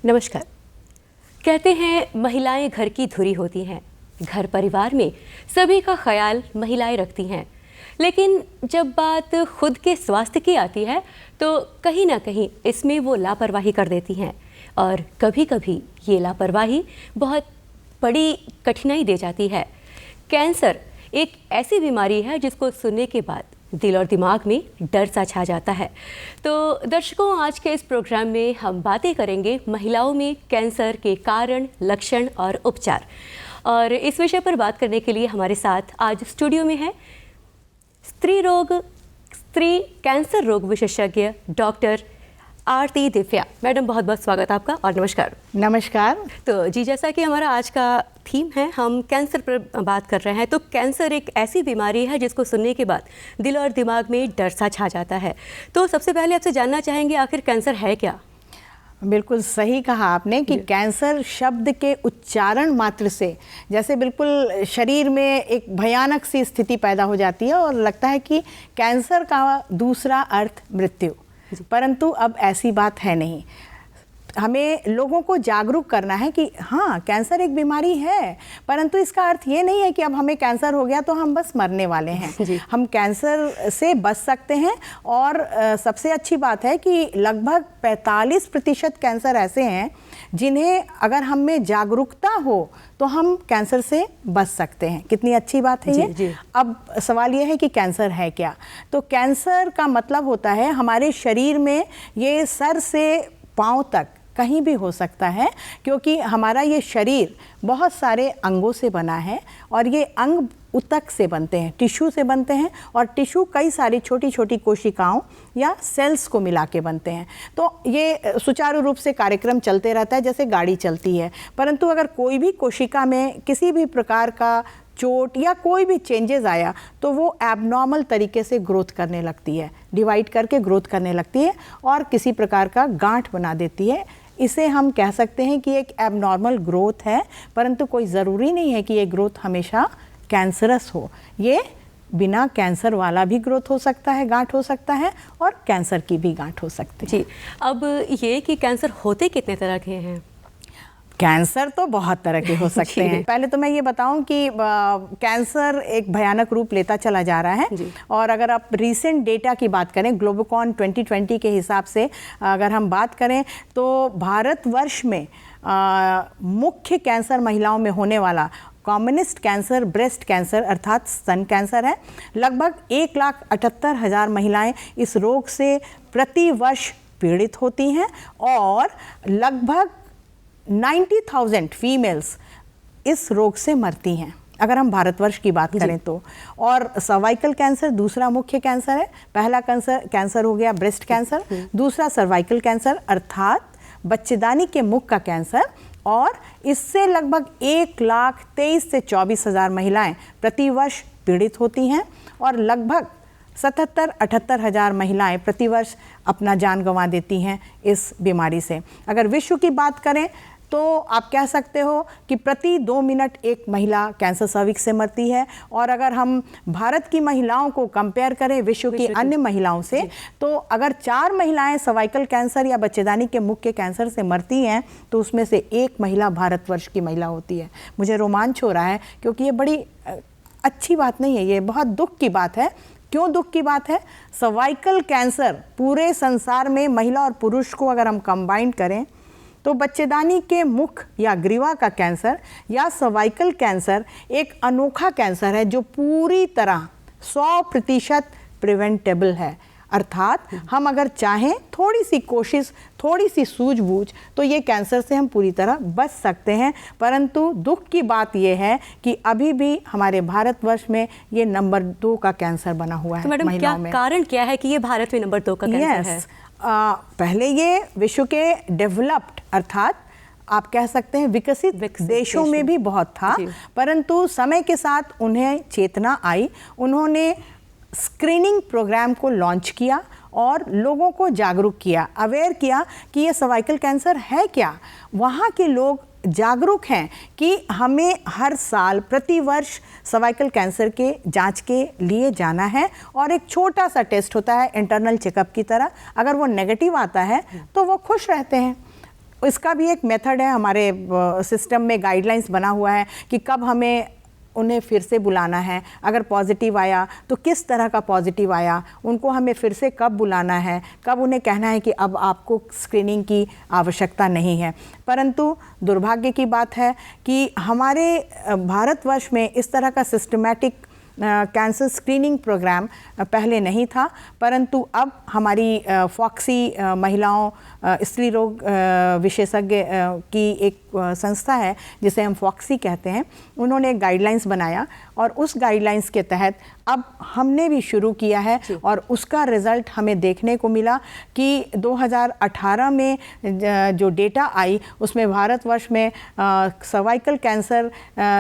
नमस्कार। कहते हैं महिलाएं घर की धुरी होती हैं। घर परिवार में सभी का ख्याल महिलाएं रखती हैं, लेकिन जब बात खुद के स्वास्थ्य की आती है तो कहीं ना कहीं इसमें वो लापरवाही कर देती हैं और कभी कभी ये लापरवाही बहुत बड़ी कठिनाई दे जाती है। कैंसर एक ऐसी बीमारी है जिसको सुनने के बाद दिल और दिमाग में डर सा छा जाता है। तो दर्शकों, आज के इस प्रोग्राम में हम बातें करेंगे महिलाओं में कैंसर के कारण, लक्षण और उपचार। और इस विषय पर बात करने के लिए हमारे साथ आज स्टूडियो में है स्त्री कैंसर रोग विशेषज्ञ डॉक्टर आरती दिव्या। मैडम, बहुत बहुत स्वागत आपका और नमस्कार। नमस्कार। तो जी, जैसा कि हमारा आज का थीम है, हम कैंसर पर बात कर रहे हैं। तो कैंसर एक ऐसी बीमारी है जिसको सुनने के बाद दिल और दिमाग में डर सा छा जाता है। तो सबसे पहले आपसे जानना चाहेंगे, आखिर कैंसर है क्या? बिल्कुल सही कहा आपने कि कैंसर शब्द के उच्चारण मात्र से जैसे बिल्कुल शरीर में एक भयानक सी स्थिति पैदा हो जाती है और लगता है कि कैंसर का दूसरा अर्थ मृत्यु। परंतु अब ऐसी बात है नहीं। हमें लोगों को जागरूक करना है कि हाँ, कैंसर एक बीमारी है, परंतु इसका अर्थ ये नहीं है कि अब हमें कैंसर हो गया तो हम बस मरने वाले हैं। हम कैंसर से बच सकते हैं और सबसे अच्छी बात है कि लगभग 45% कैंसर ऐसे हैं जिन्हें अगर हम में जागरूकता हो तो हम कैंसर से बच सकते हैं। कितनी अच्छी बात है ये। जी। अब सवाल ये है कि कैंसर है क्या। तो कैंसर का मतलब होता है हमारे शरीर में, ये सर से पाँव तक कहीं भी हो सकता है, क्योंकि हमारा ये शरीर बहुत सारे अंगों से बना है और ये अंग ऊतक से बनते हैं, टिश्यू से बनते हैं और टिश्यू कई सारी छोटी छोटी कोशिकाओं या सेल्स को मिला के बनते हैं। तो ये सुचारू रूप से कार्यक्रम चलते रहता है जैसे गाड़ी चलती है। परंतु अगर कोई भी कोशिका में किसी भी प्रकार का चोट या कोई भी चेंजेस आया तो वो एबनॉर्मल तरीके से ग्रोथ करने लगती है, डिवाइड करके ग्रोथ करने लगती है और किसी प्रकार का गांठ बना देती है। इसे हम कह सकते हैं कि एक एबनॉर्मल ग्रोथ है, परंतु कोई ज़रूरी नहीं है कि ये ग्रोथ हमेशा कैंसरस हो। ये बिना कैंसर वाला भी ग्रोथ हो सकता है, गांठ हो सकता है और कैंसर की भी गांठ हो सकती है। जी, अब ये कि कैंसर होते कितने तरह के हैं? कैंसर तो बहुत तरह के हो सकते हैं। पहले तो मैं ये बताऊं कि कैंसर एक भयानक रूप लेता चला जा रहा है और अगर आप रीसेंट डेटा की बात करें, ग्लोबोकॉन 2020 के हिसाब से अगर हम बात करें तो भारतवर्ष में मुख्य कैंसर महिलाओं में होने वाला कॉमनेस्ट कैंसर ब्रेस्ट कैंसर अर्थात स्तन कैंसर है। लगभग 1,78,000 महिलाएं इस रोग से प्रति वर्ष पीड़ित होती हैं और लगभग 90,000 फीमेल्स इस रोग से मरती हैं अगर हम भारतवर्ष की बात करें तो। और सर्वाइकल कैंसर दूसरा मुख्य कैंसर है। पहला कैंसर हो गया ब्रेस्ट कैंसर, दूसरा सर्वाइकल कैंसर अर्थात बच्चेदानी के मुख का कैंसर और इससे लगभग 1,23,000 से 24,000 महिलाएं प्रतिवर्ष पीड़ित होती हैं और लगभग 77-78 महिलाएं प्रतिवर्ष अपना जान गंवा देती हैं इस बीमारी से। अगर विश्व की बात करें तो आप कह सकते हो कि प्रति 2 मिनट एक महिला कैंसर सर्विक्स से मरती है। और अगर हम भारत की महिलाओं को कंपेयर करें विश्व की अन्य महिलाओं से, तो अगर 4 महिलाएं सर्वाइकल कैंसर या बच्चेदानी के मुख के कैंसर से मरती हैं तो उसमें से 1 महिला भारतवर्ष की महिला होती है। मुझे रोमांच हो रहा है क्योंकि ये बड़ी अच्छी बात नहीं है, ये बहुत दुख की बात है। क्यों दुख की बात है? सर्वाइकल कैंसर पूरे संसार में महिला और पुरुष को अगर हम कंबाइन करें तो बच्चेदानी के मुख या ग्रीवा का कैंसर या सर्वाइकल कैंसर एक अनोखा कैंसर है जो पूरी तरह 100% प्रिवेंटेबल है। अर्थात हम अगर चाहें थोड़ी सी कोशिश, थोड़ी सी सूझबूझ तो ये कैंसर से हम पूरी तरह बच सकते हैं। परंतु दुख की बात यह है कि अभी भी हमारे भारतवर्ष में ये नंबर 2 का कैंसर बना हुआ है। तो मैडम, क्या कारण क्या है कि ये भारत में नंबर 2 का कैंसर है? पहले ये विश्व के डेवलप्ड अर्थात आप कह सकते हैं विकसित देशों में भी बहुत था, परंतु समय के साथ उन्हें चेतना आई। उन्होंने स्क्रीनिंग प्रोग्राम को लॉन्च किया और लोगों को जागरूक किया, अवेयर किया कि ये सर्वाइकल कैंसर है क्या। वहाँ के लोग जागरूक हैं कि हमें हर साल प्रतिवर्ष सर्वाइकल कैंसर के जांच के लिए जाना है और एक छोटा सा टेस्ट होता है इंटरनल चेकअप की तरह। अगर वो नेगेटिव आता है तो वो खुश रहते हैं। इसका भी एक मेथड है, हमारे सिस्टम में गाइडलाइंस बना हुआ है कि कब हमें उन्हें फिर से बुलाना है, अगर पॉजिटिव आया तो किस तरह का पॉजिटिव आया, उनको हमें फिर से कब बुलाना है, कब उन्हें कहना है कि अब आपको स्क्रीनिंग की आवश्यकता नहीं है। परंतु दुर्भाग्य की बात है कि हमारे भारतवर्ष में इस तरह का सिस्टमैटिक कैंसर स्क्रीनिंग प्रोग्राम पहले नहीं था, परंतु अब हमारी फॉक्सी महिलाओं स्त्री रोग विशेषज्ञ की एक संस्था है जिसे हम फॉक्सी कहते हैं, उन्होंने एक गाइडलाइंस बनाया और उस गाइडलाइंस के तहत अब हमने भी शुरू किया है और उसका रिज़ल्ट हमें देखने को मिला कि 2018 में जो डेटा आई उसमें भारतवर्ष में सर्वाइकल कैंसर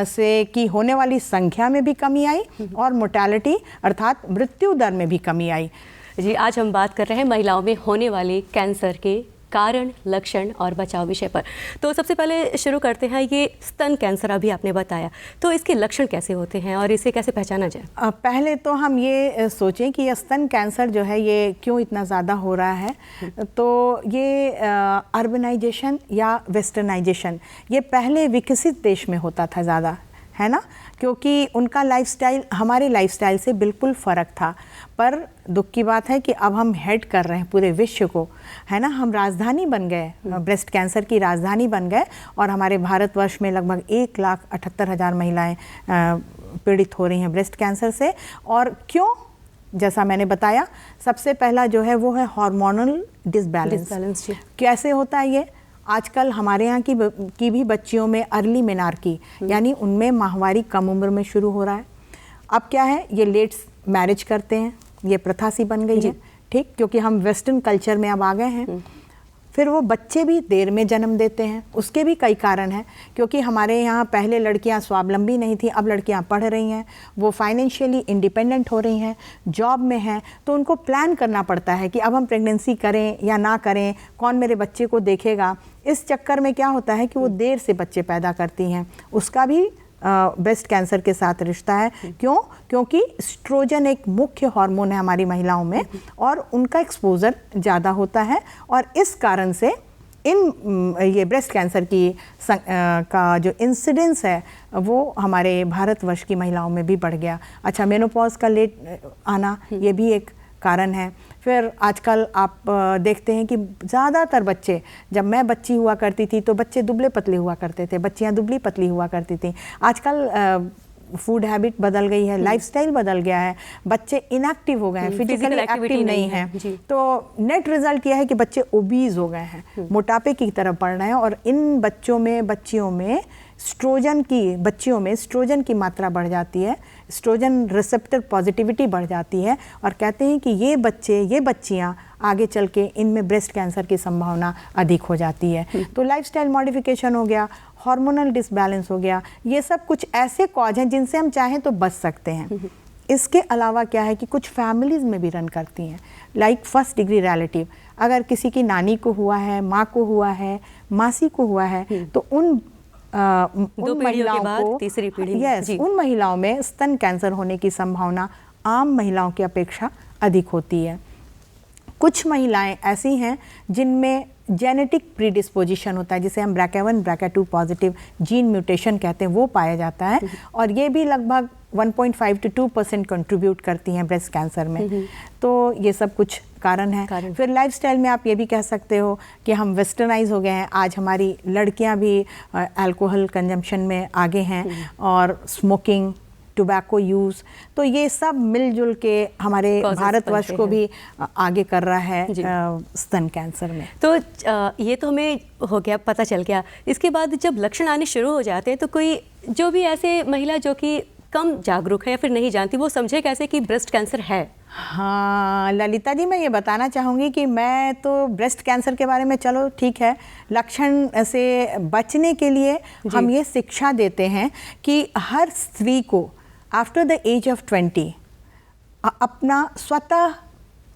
से की होने वाली संख्या में भी कमी आई और मोर्टेलिटी अर्थात मृत्यु दर में भी कमी आई। जी, आज हम बात कर रहे हैं महिलाओं में होने वाले कैंसर के कारण, लक्षण और बचाव विषय पर। तो सबसे पहले शुरू करते हैं, ये स्तन कैंसर अभी आपने बताया, तो इसके लक्षण कैसे होते हैं और इसे कैसे पहचाना जाए? पहले तो हम ये सोचें कि ये स्तन कैंसर जो है ये क्यों इतना ज़्यादा हो रहा है। तो ये अर्बनाइजेशन या वेस्टर्नाइजेशन, ये पहले विकसित देश में होता था ज़्यादा, है ना, क्योंकि उनका लाइफस्टाइल हमारे लाइफस्टाइल से बिल्कुल फ़र्क था। पर दुख की बात है कि अब हम हेड कर रहे हैं पूरे विश्व को, है ना, हम राजधानी बन गए, ब्रेस्ट कैंसर की राजधानी बन गए और हमारे भारतवर्ष में लगभग 1,78,000 महिलाएं पीड़ित हो रही हैं ब्रेस्ट कैंसर से। और क्यों? जैसा मैंने बताया, सबसे पहला जो है वो है हार्मोनल डिसबैलेंस। कैसे होता है ये? आजकल हमारे यहाँ की भी बच्चियों में अर्ली मेनार्की यानी उनमें माहवारी कम उम्र में शुरू हो रहा है। अब क्या है, ये लेट मैरिज करते हैं, ये प्रथा सी बन गई है, ठीक, क्योंकि हम वेस्टर्न कल्चर में अब आ गए हैं। फिर वो बच्चे भी देर में जन्म देते हैं, उसके भी कई कारण हैं, क्योंकि हमारे यहाँ पहले लड़कियाँ स्वावलंबी नहीं थी, अब लड़कियाँ पढ़ रही हैं, वो फाइनेंशियली इंडिपेंडेंट हो रही हैं, जॉब में हैं, तो उनको प्लान करना पड़ता है कि अब हम प्रेगनेंसी करें या ना करें, कौन मेरे बच्चे को देखेगा। इस चक्कर में क्या होता है कि वो देर से बच्चे पैदा करती हैं, उसका भी ब्रेस्ट कैंसर के साथ रिश्ता है। क्यों? क्योंकि एस्ट्रोजन एक मुख्य हार्मोन है हमारी महिलाओं में और उनका एक्सपोजर ज़्यादा होता है और इस कारण से ये ब्रेस्ट कैंसर की का जो इंसिडेंस है वो हमारे भारतवर्ष की महिलाओं में भी बढ़ गया। अच्छा, मेनोपॉज का लेट आना ये भी एक कारण है। फिर आजकल आप देखते हैं कि ज़्यादातर बच्चे, जब मैं बच्ची हुआ करती थी तो बच्चे दुबले पतले हुआ करते थे, बच्चियां दुबली पतली हुआ करती थी। आजकल फूड हैबिट बदल गई है, लाइफस्टाइल बदल गया है, बच्चे इनएक्टिव हो गए हैं, फिजिकली एक्टिव नहीं हैं। तो नेट रिजल्ट यह है कि बच्चे ओबीज हो गए हैं, मोटापे की तरफ बढ़ रहे हैं और इन बच्चियों में एस्ट्रोजन की मात्रा बढ़ जाती है, एस्ट्रोजन रिसेप्टर पॉजिटिविटी बढ़ जाती है और कहते हैं कि ये बच्चियां आगे चल के इनमें ब्रेस्ट कैंसर की संभावना अधिक हो जाती है। तो लाइफस्टाइल मॉडिफिकेशन हो गया, हार्मोनल डिसबैलेंस हो गया, ये सब कुछ ऐसे कॉज हैं जिनसे हम चाहें तो बच सकते हैं। इसके अलावा क्या है कि कुछ फैमिलीज़ में भी रन करती हैं, लाइक फर्स्ट डिग्री रिलेटिव। अगर किसी की नानी को हुआ है, माँ को हुआ है, मासी को हुआ है, तो उन महिलाओं को तीसरी पीढ़ी उन महिलाओं में स्तन कैंसर होने की संभावना आम महिलाओं की अपेक्षा अधिक होती है। कुछ महिलाएं ऐसी हैं जिनमें जेनेटिक प्रीडिस्पोजिशन होता है, जिसे हम BRCA1 BRCA2 positive gene mutation कहते हैं, वो पाया जाता है और ये भी लगभग 1.5 to 2% कंट्रीब्यूट करती हैं ब्रेस्ट कैंसर में। तो ये सब कुछ कारण है। फिर लाइफस्टाइल में आप ये भी कह सकते हो कि हम वेस्टर्नाइज हो गए हैं। आज हमारी लड़कियां भी अल्कोहल कंजम्पशन में आगे हैं और स्मोकिंग, टोबैको यूज़, तो ये सब मिलजुल के हमारे भारतवर्ष को भी आगे कर रहा है स्तन कैंसर में। तो ये तो हमें हो गया, पता चल गया। इसके बाद जब लक्षण आने शुरू हो जाते हैं तो कोई जो भी ऐसे महिला जो कि कम जागरूक है या फिर नहीं जानती, वो समझे कैसे कि ब्रेस्ट कैंसर है? हाँ ललिता जी, मैं ये बताना चाहूँगी कि मैं तो ब्रेस्ट कैंसर के बारे में, चलो ठीक है, लक्षण से बचने के लिए हम ये शिक्षा देते हैं कि हर स्त्री को आफ्टर द एज ऑफ 20 अपना स्वतः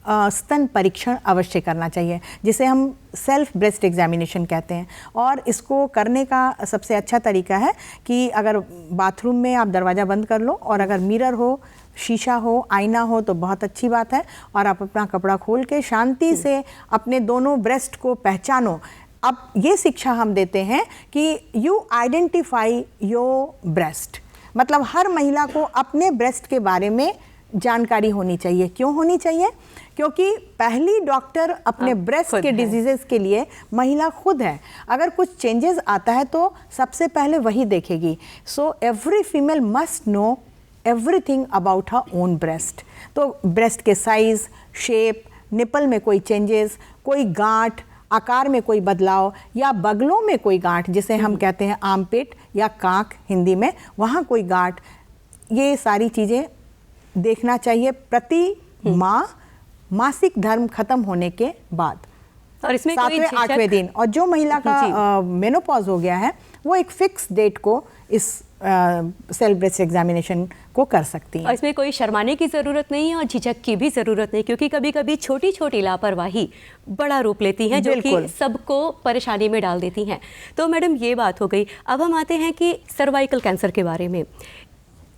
स्तन परीक्षण अवश्य करना चाहिए, जिसे हम सेल्फ ब्रेस्ट एग्जामिनेशन कहते हैं। और इसको करने का सबसे अच्छा तरीका है कि अगर बाथरूम में आप दरवाज़ा बंद कर लो और अगर मिरर हो, शीशा हो, आईना हो तो बहुत अच्छी बात है, और आप अपना कपड़ा खोल के शांति से अपने दोनों ब्रेस्ट को पहचानो। अब ये शिक्षा हम देते हैं कि यू आइडेंटिफाई योर ब्रेस्ट, मतलब हर महिला को अपने ब्रेस्ट के बारे में जानकारी होनी चाहिए। क्यों होनी चाहिए? क्योंकि पहली डॉक्टर अपने ब्रेस्ट के डिजीजेस के लिए महिला खुद है। अगर कुछ चेंजेस आता है तो सबसे पहले वही देखेगी। So every female must know everything about her own breast. तो ब्रेस्ट के साइज, शेप, निपल में कोई चेंजेस, कोई गांठ, आकार में कोई बदलाव, या बगलों में कोई गांठ जिसे हम कहते हैं आर्मपिट या कांख हिंदी में, वहाँ कोई गांठ, ये सारी चीज़ें देखना चाहिए प्रति माह मासिक धर्म खत्म होने के बाद, और इसमें 7वें 8वें दिन। और जो महिला का मेनोपॉज हो गया है वो एक फिक्स डेट को इस सेल्फ ब्रेस्ट एग्जामिनेशन को कर सकती है। और इसमें कोई शर्माने की ज़रूरत नहीं है और झिझक की भी ज़रूरत नहीं, क्योंकि कभी कभी छोटी छोटी लापरवाही बड़ा रूप लेती हैं, जो कि सबको परेशानी में डाल देती हैं। तो मैडम ये बात हो गई। अब हम आते हैं कि सर्वाइकल कैंसर के बारे में,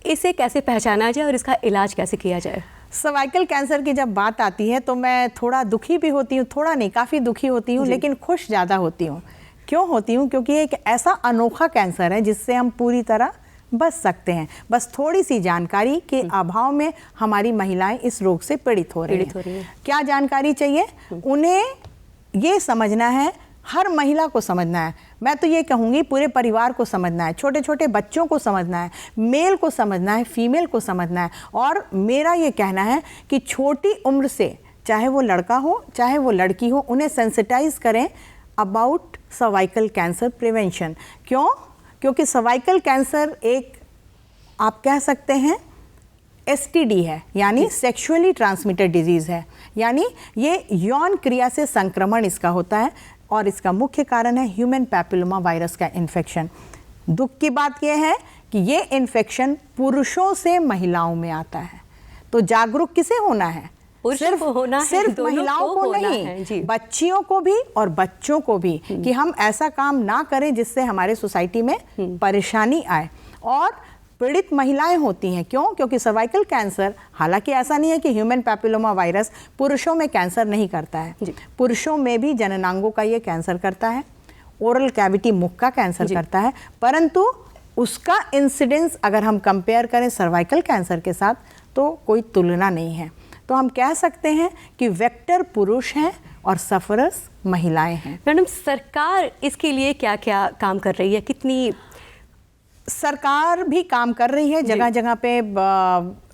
इसे कैसे पहचाना जाए और इसका इलाज कैसे किया जाए? सर्वाइकल कैंसर की जब बात आती है तो मैं थोड़ा दुखी भी होती हूँ, थोड़ा नहीं काफ़ी दुखी होती हूँ, लेकिन खुश ज़्यादा होती हूँ। क्यों होती हूँ? क्योंकि एक ऐसा अनोखा कैंसर है जिससे हम पूरी तरह बच सकते हैं। बस थोड़ी सी जानकारी के अभाव में हमारी महिलाएं इस रोग से पीड़ित हो रही हैं। क्या जानकारी चाहिए? उन्हें ये समझना है, हर महिला को समझना है। मैं तो ये कहूँगी पूरे परिवार को समझना है, छोटे छोटे बच्चों को समझना है, मेल को समझना है, फीमेल को समझना है। और मेरा ये कहना है कि छोटी उम्र से, चाहे वो लड़का हो चाहे वो लड़की हो, उन्हें सेंसिटाइज करें अबाउट सर्वाइकल कैंसर प्रिवेंशन। क्यों? क्योंकि सर्वाइकल कैंसर एक, आप कह सकते हैं, STD है, यानी सेक्सुअली ट्रांसमिटेड डिजीज़ है, यानी ये यौन क्रिया से संक्रमण इसका होता है। और इसका मुख्य कारण है ह्यूमन पैपिलोमा वायरस का इन्फेक्शन। दुख की बात यह है कि ये इन्फेक्शन पुरुषों से महिलाओं में आता है। तो जागरूक किसे होना है? सिर्फ महिलाओं को नहीं, बच्चियों को भी और बच्चों को भी, कि हम ऐसा काम ना करें जिससे हमारे सोसाइटी में परेशानी आए। और पीड़ित महिलाएं होती हैं। क्यों? क्योंकि सर्वाइकल कैंसर, हालांकि ऐसा नहीं है कि ह्यूमन पैपिलोमा वायरस पुरुषों में कैंसर नहीं करता है, पुरुषों में भी जननांगों का ये कैंसर करता है, ओरल कैविटी मुख का कैंसर करता है, परंतु उसका इंसिडेंस अगर हम कंपेयर करें सर्वाइकल कैंसर के साथ तो कोई तुलना नहीं है। तो हम कह सकते हैं कि वेक्टर पुरुष हैं और सफरर्स महिलाएं हैं। मैडम, सरकार इसके लिए क्या क्या काम कर रही है? कितनी सरकार भी काम कर रही है, जगह जगह पे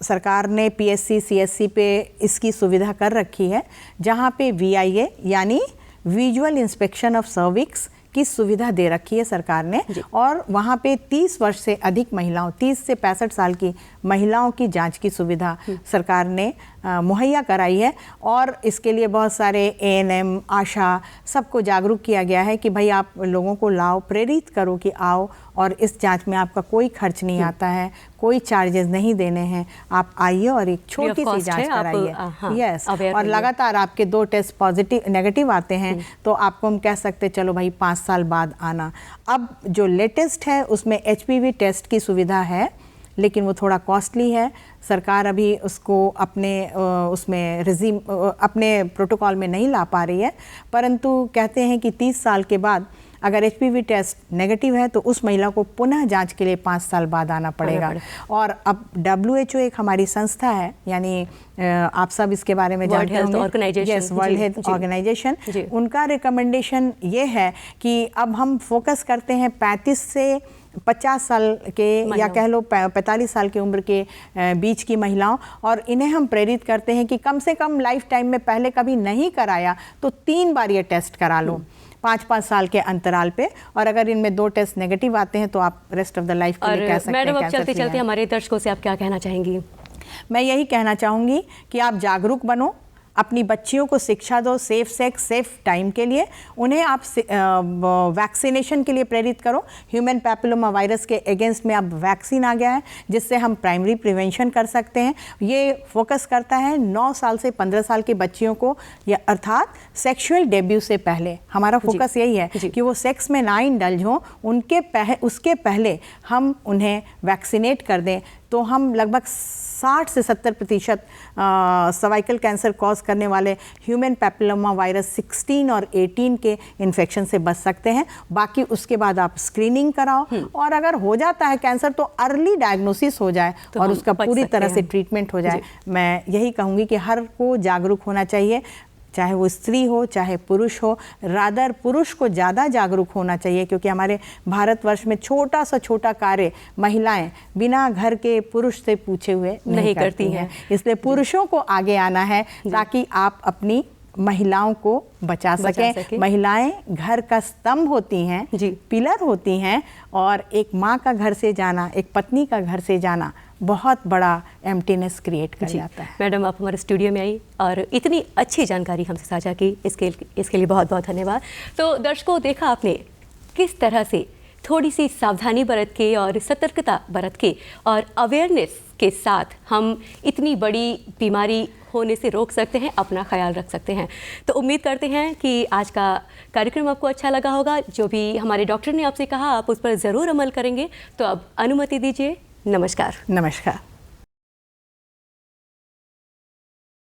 सरकार ने PSC CSC पे इसकी सुविधा कर रखी है, जहाँ पे VIA यानी विजुअल इंस्पेक्शन ऑफ सर्विक्स की सुविधा दे रखी है सरकार ने। और वहाँ पे 30 वर्ष से अधिक महिलाओं, 30 से 65 साल की महिलाओं की जांच की सुविधा सरकार ने मुहैया कराई है। और इसके लिए बहुत सारे ANM, आशा, सबको जागरूक किया गया है कि भाई आप लोगों को लाओ, प्रेरित करो कि आओ, और इस जांच में आपका कोई खर्च नहीं आता है, कोई चार्जेस नहीं देने हैं, आप आइए और एक छोटी सी जांच कराइए। यस, और लगातार आपके 2 टेस्ट पॉजिटिव नेगेटिव आते हैं तो आपको हम कह सकते चलो भाई 5 साल बाद आना। अब जो लेटेस्ट है उसमें HPV टेस्ट की सुविधा है, लेकिन वो थोड़ा कॉस्टली है। सरकार अभी उसको अपने उसमें रिजीम अपने प्रोटोकॉल में नहीं ला पा रही है, परंतु कहते हैं कि 30 साल के बाद अगर HPV टेस्ट नेगेटिव है तो उस महिला को पुनः जांच के लिए 5 साल बाद आना पड़ेगा। और अब WHO एक हमारी संस्था है, यानी आप सब इसके बारे में जानते होंगे, यस, वर्ल्ड हेल्थ ऑर्गेनाइजेशन, उनका रिकमेंडेशन ये है कि अब हम फोकस करते हैं 35 से 50 साल के या कह लो 45 साल की उम्र के बीच की महिलाओं, और इन्हें हम प्रेरित करते हैं कि कम से कम लाइफ टाइम में पहले कभी नहीं कराया तो 3 बार ये टेस्ट करा लो 5-5 साल के अंतराल पे। और अगर इनमें 2 टेस्ट नेगेटिव आते हैं तो आप रेस्ट ऑफ द लाइफ के लिए कह सकते हैं। मैडम, अब चलते चलते हमारे दर्शकों से आप क्या कहना चाहेंगी? मैं यही कहना चाहूँगी कि आप जागरूक बनो, अपनी बच्चियों को शिक्षा दो सेफ सेक्स सेफ टाइम के लिए, उन्हें आप वैक्सीनेशन के लिए प्रेरित करो। ह्यूमन पैपिलोमा वायरस के अगेंस्ट में अब वैक्सीन आ गया है जिससे हम प्राइमरी प्रिवेंशन कर सकते हैं। ये फोकस करता है 9 साल से 15 साल की बच्चियों को, या अर्थात सेक्सुअल डेब्यू से पहले। हमारा फोकस यही है कि वो सेक्स में ना इंडल्ज हों, उसके पहले हम उन्हें वैक्सीनेट कर दें। तो हम लगभग 60 से 70% सर्वाइकल कैंसर कॉज करने वाले ह्यूमन पैपिलोमा वायरस 16 और 18 के इन्फेक्शन से बच सकते हैं। बाकी उसके बाद आप स्क्रीनिंग कराओ और अगर हो जाता है कैंसर तो अर्ली डायग्नोसिस हो जाए तो और उसका पूरी तरह से हैं। ट्रीटमेंट हो जाए। मैं यही कहूँगी कि हर को जागरूक होना चाहिए, चाहे वो स्त्री हो चाहे पुरुष हो। रादर पुरुष को ज़्यादा जागरूक होना चाहिए, क्योंकि हमारे भारतवर्ष में छोटा सा छोटा कार्य महिलाएं बिना घर के पुरुष से पूछे हुए नहीं करती हैं। इसलिए पुरुषों को आगे आना है ताकि आप अपनी महिलाओं को बचा सकें। महिलाएं घर का स्तंभ होती हैं, पिलर होती हैं, और एक माँ का घर से जाना, एक पत्नी का घर से जाना बहुत बड़ा एम्प्टीनेस क्रिएट कर जाता है। मैडम, आप हमारे स्टूडियो में आई और इतनी अच्छी जानकारी हमसे साझा की, इसके लिए बहुत बहुत धन्यवाद। तो दर्शकों, देखा आपने किस तरह से थोड़ी सी सावधानी बरत के और सतर्कता बरत के और अवेयरनेस के साथ हम इतनी बड़ी बीमारी होने से रोक सकते हैं, अपना ख्याल रख सकते हैं। तो उम्मीद करते हैं कि आज का कार्यक्रम आपको अच्छा लगा होगा। जो भी हमारे डॉक्टर ने आपसे कहा आप उस पर ज़रूर अमल करेंगे। तो अब अनुमति दीजिए। नमस्कार। नमस्कार।